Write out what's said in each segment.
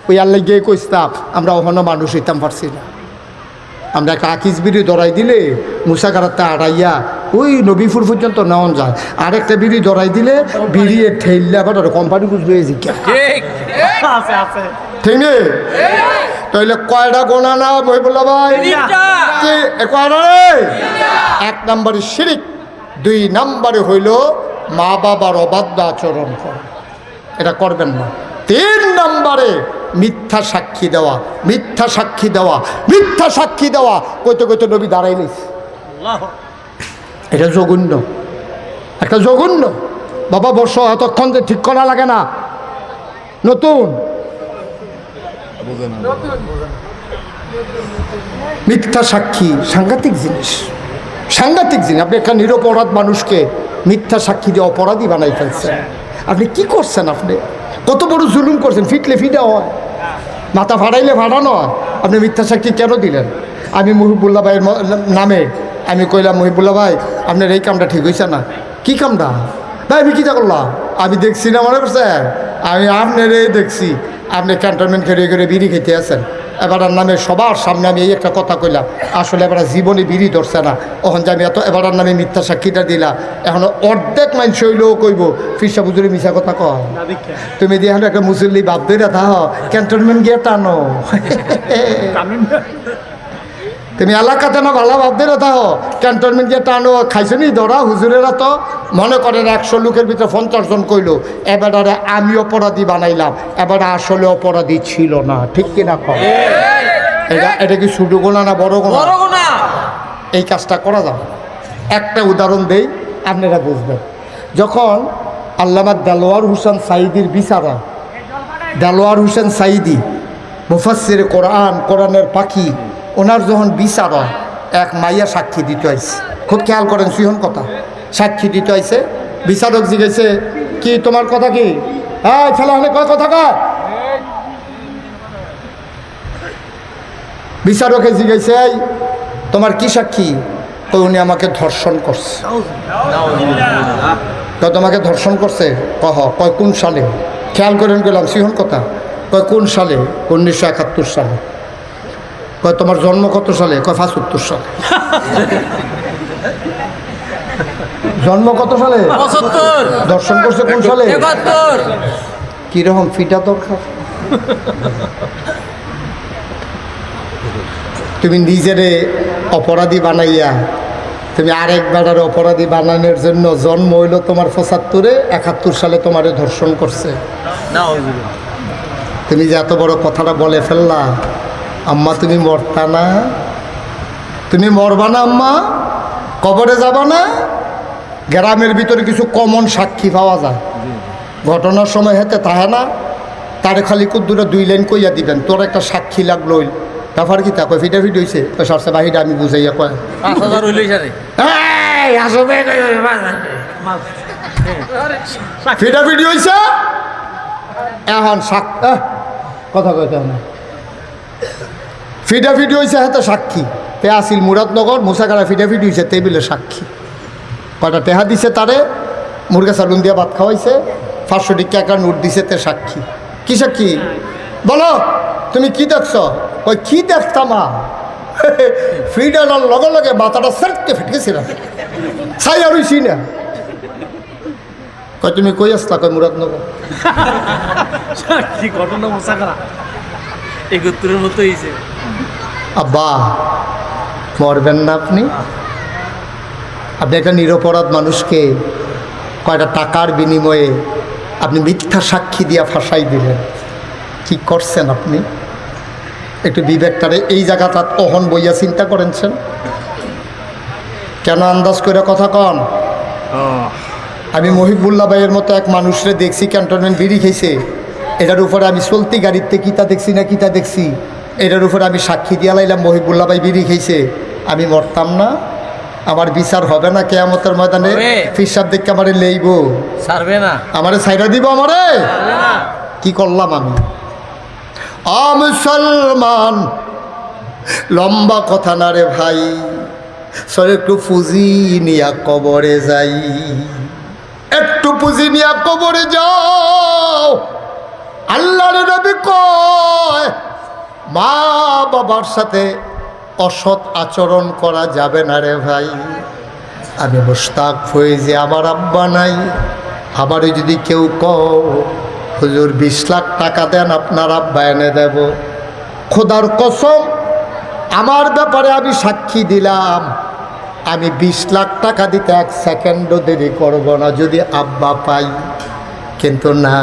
ওই আল্লাহ গিয়ে কইস্তাম আমরা ওখানে মানুষ হইতাম পারছি না। আমরা একটা আকিস বিড়ি ধরাই দিলে মুসাকারাতে আড়াইয়া ওই নবীপুর পর্যন্ত নেওয়া যায়। আরেকটা বিড়ি ধরাই দিলে বিড়িয়ে ঠেললে আবার কোম্পানি বুঝবে ঠিক নেই? তাহলে কয়টা গোনা না মহিবুল্লাহ ভাই? কয়টা রে? 1 নম্বরে শিরিক, 2 নম্বরে হইল মা বাবার অবাধ্য আচরণ করা, এটা করবেন না। 3 নম্বরে মিথ্যা সাক্ষী দেওয়া, মিথ্যা সাক্ষী দেওয়া, মিথ্যা সাক্ষী দেওয়া। কইতে কইতে নবী দাঁড়াইলিস, এটা জঘন্য, একটা জঘন্য। বাবা বর্ষ এতক্ষণ যে ঠিক করা লাগে না, নতুন মিথ্যা সাক্ষী সাংঘাতিক জিনিস, সাংঘাতিক জিনিস। আপনি একটা নিরপরাধ মানুষকে মিথ্যা সাক্ষী দিয়ে অপরাধী বানাই ফেলছেন। আপনি কি করছেন? আপনি কত বড় জুলুম করছেন। ফিটলে ফিটা হয়, মাথা ফাড়াইলে ফাড়ানো হয়। আপনি মিথ্যা সাক্ষী কেন দিলেন? আমি মহিবুল্লাহ ভাইয়ের নামে আমি কইলাম, মহিবুল্লাহ ভাই আপনার এই কামটা ঠিক হয়েছে না। কি কামটা? ভাই আমি কী করলাম? আমি দেখছি না, মনে করছে আমি আপনার দেখছি আপনি ক্যান্টনমেন্ট খেয়ে করে বিড়ি খেতে আছেন। এবার নামে সবার সামনে আমি এই একটা কথা কইলাম, আসলে এবার জীবনে বিড়ি ধরছে না। ওখান যে আমি এত এবার নামে মিথ্যা সাক্ষীটা দিলাম, এখন অর্ধেক মানুষ হইলেও কইব ফিরসা বুঝুরি মিশা কথা কয়। তুমি দিয়ে এখন একটা মুসল্লি বাপ ধরে থাহ, ক্যান্টনমেন্ট গিয়ে টানো। তুমি এলাকাতে না ভালো ভাবতে না তাহ ক্যান্টনমেন্ট গিয়ে টানো। খাইছে নি ধরা হুজুরেরা তো মনে করেন 100 লোকের ভিতরে 50 জন কইল এবারে আমি অপরাধী বানাইলাম, এবারে আসলে অপরাধী ছিল না। ঠিক কিনা কম? এটা কি ছোট গোনা না বড় গোনা? এই কাজটা করা যাবে। একটা উদাহরণ দেই, আপনারা বুঝবেন। যখন আল্লামা দেলোয়ার হোসেন সাইদির বিচারা, দেলোয়ার হোসেন সাইদি মুফাসসির কোরআন, কোরআনের পাখি, ওনার যখন বিচার হয়, এক মাইয়া সাক্ষী দিতে আইছে। খুব খেয়াল করেন, সুহন কথা। সাক্ষী দিতে আইছে, বিচারক জিজ্ঞেসে কি তোমার কথা কি? হ্যাঁ ছেলে হলে কয় কথা কয়। বিচারকে জিজ্ঞেসে এই তোমার কি সাক্ষী? কই উনি আমাকে ধর্ষণ করছে। তো তোমাকে ধর্ষণ করছে? কয় কোন সালে? খেয়াল করেন গেলাম, সুহন কথা। কয় কোন সালে? 1971 সালে। কয় তোমার জন্ম কত সালে? কয় 75 সালে। জন্ম কত সালে? 75। দর্শন করছে কোন সালে? 71। কিরকম ফিটা দরকার? তুমি নিজেরে অপরাধী বানাইয়া তুমি আরেক বেড়ার অপরাধী বানানোর জন্য জন্ম হইল তোমার 75-এ, 71 সালে তোমারে ধর্ষণ করছে। তুমি যে এত বড় কথাটা বলে ফেললা, আম্মা তুমি মরতা না? তুমি মরবা না আম্মা? কবরে যাবা না? গ্রামের ভিতরে কিছু কমন সাক্ষী পাওয়া যায়, ঘটনার সময় হেতে তাহে না, তারে খালি কুদ্দুরা 2 লাইন কইয়া দিবেন, তোর একটা সাক্ষী লাগলো। তারপর কি তা কয় ফিটাফিট হয়েছে? সরষে বাহিরে আমি বুঝাইয়া কয় 5000 হইল ফিটাফিট হয়েছে। এখন কথা কইতে না, ফিটাফিটি হয়েছে হাতে সাক্ষী। তে আসিল মুরাদনগর মুসাকারা ফিটাফিটি হয়েছে টেবিলে সাক্ষী। কয়টা টেহা দিছে তারে, মুরগা সালুন দিয়ে ভাত খাওয়াইছে, 500 টাকা নোট দিছে, তে সাক্ষী। কি সাক্ষী? বলো তুমি কি দেখছ? ওই কি দেখতামা ফিডানোর লগে লগে মাথাটা সেরকে ফেটকেছিল, ছাই আর হইছি না। কয় তুমি কই আসলা? কয় মুরাদনগর। কি ঘটনা মুসাকারা 71-এর মতো হয়েছে। আব্বা মরবেন না আপনি? আপনি একটা নিরপরাধ মানুষকে কয়টা টাকার বিনিময়ে আপনি মিথ্যা সাক্ষী দিয়া ফাঁসাই দিলেন। কি করছেন আপনি? একটু বিবেকটারে এই জায়গাটা অহন বইয়া চিন্তা করেনছেন কেন? আন্দাজ করে কথা কন। আমি মহিবুল্লাহ ভাইয়ের মতো এক মানুষরে দেখছি ক্যান্টনমেন্ট বিড়ি খেয়েছে, এটার উপরে আমি চলতি গাড়িতে কিতা দেখছি না কিতা দেখছি, এটার উপরে আমি সাক্ষী দিয়া লাইলাম মহিবুল্লাহ ভাই বিড়ি খেয়েছে। আমি মরতাম না? আমার বিচার হবে না কিয়ামতের ময়দানে? ফিরসাব দেখে আমারে লইব, ছাড়বে না, আমারে ছাইরা দিব। আমারে কি করলাম আমি? মুসলমান লম্বা কথা না রে ভাই, সর একটু পুঁজি নিয়া কবরে যাই, একটু পুঁজি নিয়া কবরে যাও। আল্লাহর নবী কয় মা বাবার সাথে অসৎ আচরণ করা যাবে না রে ভাই। আমি মুশতাক ফয়েজি, আমার আব্বা নাই। আমারে যদি কেউ কও হুজুর 20 লাখ টাকা দেন আপনার আব্বা এনে দেব, খোদার কসম আমার ব্যাপারে আমি সাক্ষী দিলাম, আমি 20 লাখ টাকা দিতে 1 সেকেন্ডও দেরি করব না যদি আব্বা পাই। কিন্তু না,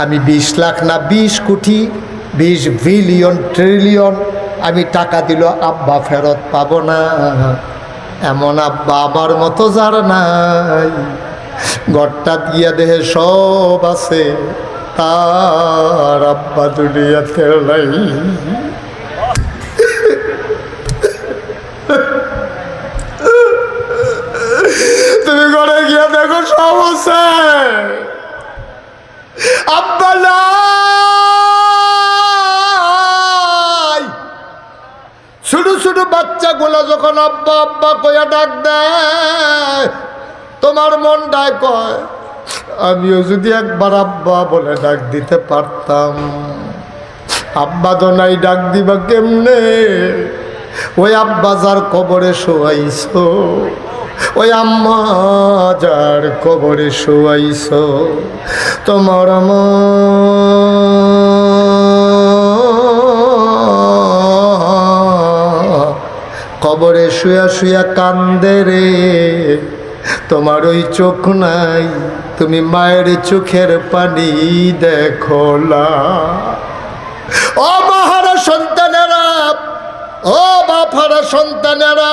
আমি 20 লাখ না 20 কোটি 20 বিলিয়ন ট্রিলিয়ন আমি টাকা দিল আব্বা ফেরত পাবো না। এমন আব্বা আমার মতো যার নাই, ঘরটা দিয়ে দেহে সব আছে, তার আব্বা দুনিয়াতে নাই। তুমি ঘরে গিয়ে দেখো সব আছে, আব্বা নাই। ছোট ছোট বাচ্চাগুলো যখন আব্বা আব্বা কইয়া ডাক দেয়, তোমার মনটায় কয় আমিও যদি একবার আব্বা বলে ডাক দিতে পারতাম। আব্বা তো নাই, ডাক দিবা কেমনে? ওই আব্বা যার কবরে শোয়াইছো, ওই আম্মা যার কবরে শোয়াইছো, তোমার মা কবরে শুয়া শুয়া কান্দে রে। তোমার ওই চোখ নাই, তুমি মায়ের চোখের পানি দেখো না। ও মাহারা সন্তানেরা, ও বাপারা সন্তানেরা,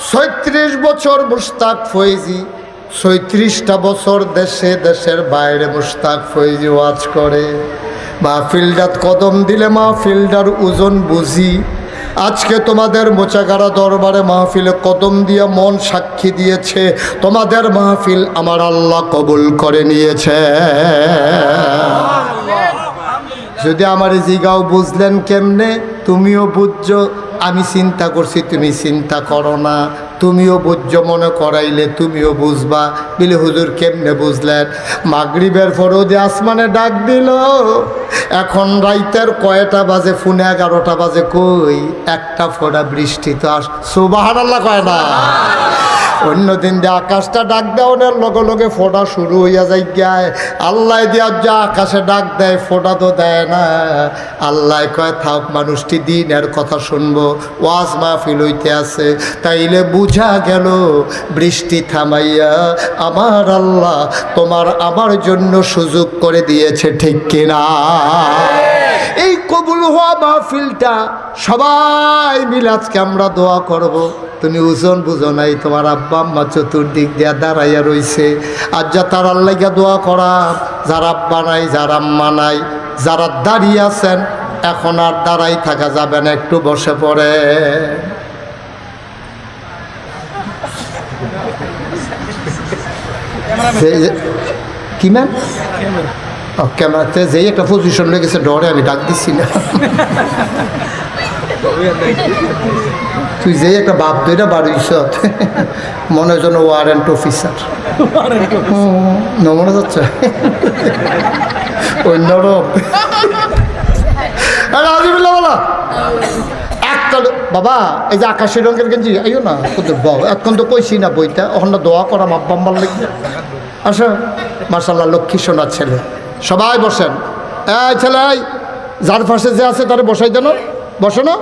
36 বছর মুশতাক ফয়েজি, 36টা বছর দেশে দেশের বাইরে মুশতাক ফয়েজি ওয়াজ করে। মাহফিলটাত কদম দিলে মাহফিলটার ওজন বুঝি। আজকে তোমাদের মোচাগাড়া দরবারে মাহফিলে কদম দিয়ে মন সাক্ষী দিয়েছে, তোমাদের মাহফিল আমার আল্লাহ কবুল করে নিয়েছে। যদি আমার জিগাও বুঝলেন কেমনে, তুমিও বুঝছো। আমি চিন্তা করছি, তুমি চিন্তা করো না। তুমিও বুঝছো, মনে করাইলে তুমিও বুঝবা। বিলে হুজুর কেমনে বুঝলেন? মাগরিবের পরেও যে আসমানে ডাক দিল, এখন রাইতের কয়টা বাজে? 11:30 বাজে। কই একটা ফোঁটা বৃষ্টি তো সুবহানাল্লাহ কয় না। অন্যদিন যে আকাশটা ডাক দেওয়ার লগে লগে ফোঁটা শুরু হইয়া যায় গায়। আল্লাহ দিয়া যা আকাশে ডাক দেয়, ফোঁটা তো দেয় না। আল্লাহ কয় থাক, মানুষটি দিনের কথা শুনবো, ওয়াজ মাহফিল হইতে আছে। তাইলে বুঝা গেল বৃষ্টি থামাইয়া আমার আল্লাহ তোমার আমার জন্য সুযোগ করে দিয়েছে, ঠিক কিনা? এই কবুল হওয়া মাহফিলটা সবাই মিলে আজকে আমরা দোয়া করব। তুমি ওজন বুঝো নাই, তোমার আব্বা আম্মা চতুর্দিক দিয়া দাঁড়াইয়া রইছে। আর যা তার আল্লাহকে দোয়া করা, যার আব্বা নাই, যার আম্মা নাই, যারা দাঁড়িয়ে আছেন, এখন আর দাঁড়াই থাকা যাবে না, একটু বসে পড়ে। কি ম্যাম? ক্যামেরাতে যেই একটা পজিশন লেগেছে, ডরে আমি ডাক দিচ্ছি না। তুই যেই একটা বাপ দুইটা বাড়িস, মনে হয় যেন ওয়ারেন্ট অফিসার মনে যাচ্ছে অন্যরকম। বলা একটা বাবা, এই যে আকাশি রঙের গেঞ্জি আইও না, এখন তো কইছি না বইটা, ওখানে দোয়া করা মাব্বাম্বার লিখবে। আচ্ছা, মার্শাল্লাহ, লক্ষ্মী সোনার ছেলে। সবাই বসেন। এই ছেলে, যার পাশে যে আছে তারে বসাই দেন, বসো না।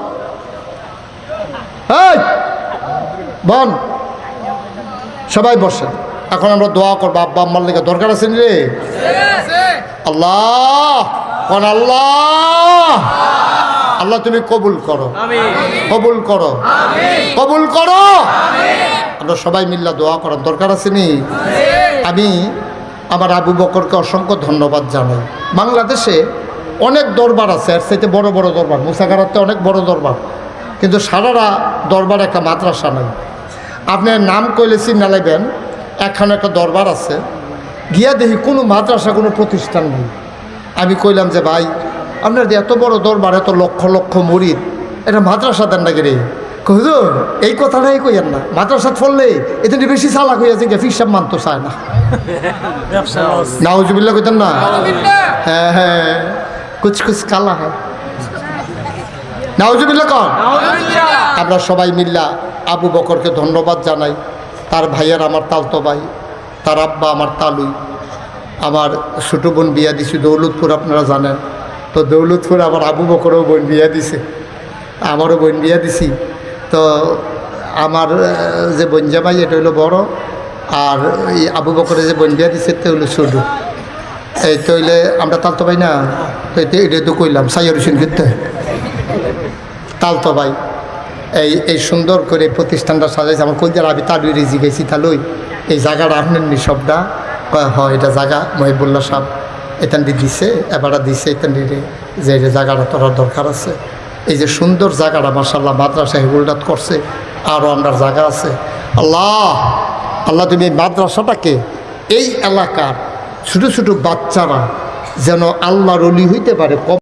এই বন, সবাই বসেন। এখন আমরা দোয়া করবো। আব্বা আম্মার লেগে দরকার আছে রে? আল্লাহ কোন আল্লাহ, আল্লাহ তুমি কবুল করো, কবুল করো, কবুল করো। আমরা সবাই মিল্লা দোয়া করার দরকার আছে নি? আমি আমার আবু বকরকে অসংখ্য ধন্যবাদ জানাই। বাংলাদেশে অনেক দরবার আছে, এর চাইতে বড় বড় দরবার, মুসাগারাতে অনেক বড় দরবার, কিন্তু সারারা দরবার একটা মাদ্রাসা নাই। আপনার নাম কইলে চিন্তা লাগবেন, এখানে একটা দরবার আছে, গিয়া দেখি কোনো মাদ্রাসা, কোনো প্রতিষ্ঠান নেই। আমি কইলাম যে ভাই, আপনার এত বড় দরবার, এত লক্ষ লক্ষ মুরিদ, এটা মাদ্রাসা দেন নাকি রে? হুজুর এই কথাটাই কইয়েন না, মাদ্রাসা ফললে এটা বেশি চালাক হইয়াছে, ফির সাহেব মানতে চায় না। নাউজুবিল্লাহ কইতেন না? হ্যাঁ হ্যাঁ, কুছ কুছ কালা হ্যাঁ। নাউজুবিল্লাহ কর। আমরা সবাই মিল্লা আবু বকরকে ধন্যবাদ জানাই। তার ভাইয়ের আমার তালতো ভাই, তার আব্বা আমার তালুই। আমার ছোটো বোন বিয়া দিছি দৌলতপুর, আপনারা জানেন তো। দৌলতপুর আমার আবু বকরও বোন বিয়া দিছে, আমারও বোন বিয়া দিছি। তো আমার যে বোন জামাই এটা হলো বড়, আর এই আবু বকরে যে বোন বিয়া দিছে এটা হলো ছোটো। এই তো হইলে আমরা তালতো ভাই না, তো এটা তো কইলাম সাইয়ার হোসেন কিন্তু তালতো ভাই। এই সুন্দর করে প্রতিষ্ঠানটা সাজাইছে। আমার কলজার আমি তালুই রেজি গেছি, তালুই এই জায়গাটা আপনার সবটা হয়, এটা জায়গা মহিবুল্লাহ সাহেব এখান দিয়ে দিছে, এবারটা দিছে এখান দিয়ে যে এই জায়গাটা তোর দরকার আছে। এই যে সুন্দর জায়গাটা মাশাআল্লাহ মাদ্রাসা হেগুলডাত করছে, আরও আমরা জায়গা আছে। আল্লাহ আল্লাহ তুমি এই মাদ্রাসাটাকে এই এলাকার ছোটো ছোটো বাচ্চারা যেন আল্লাহর ওলি হইতে পারে।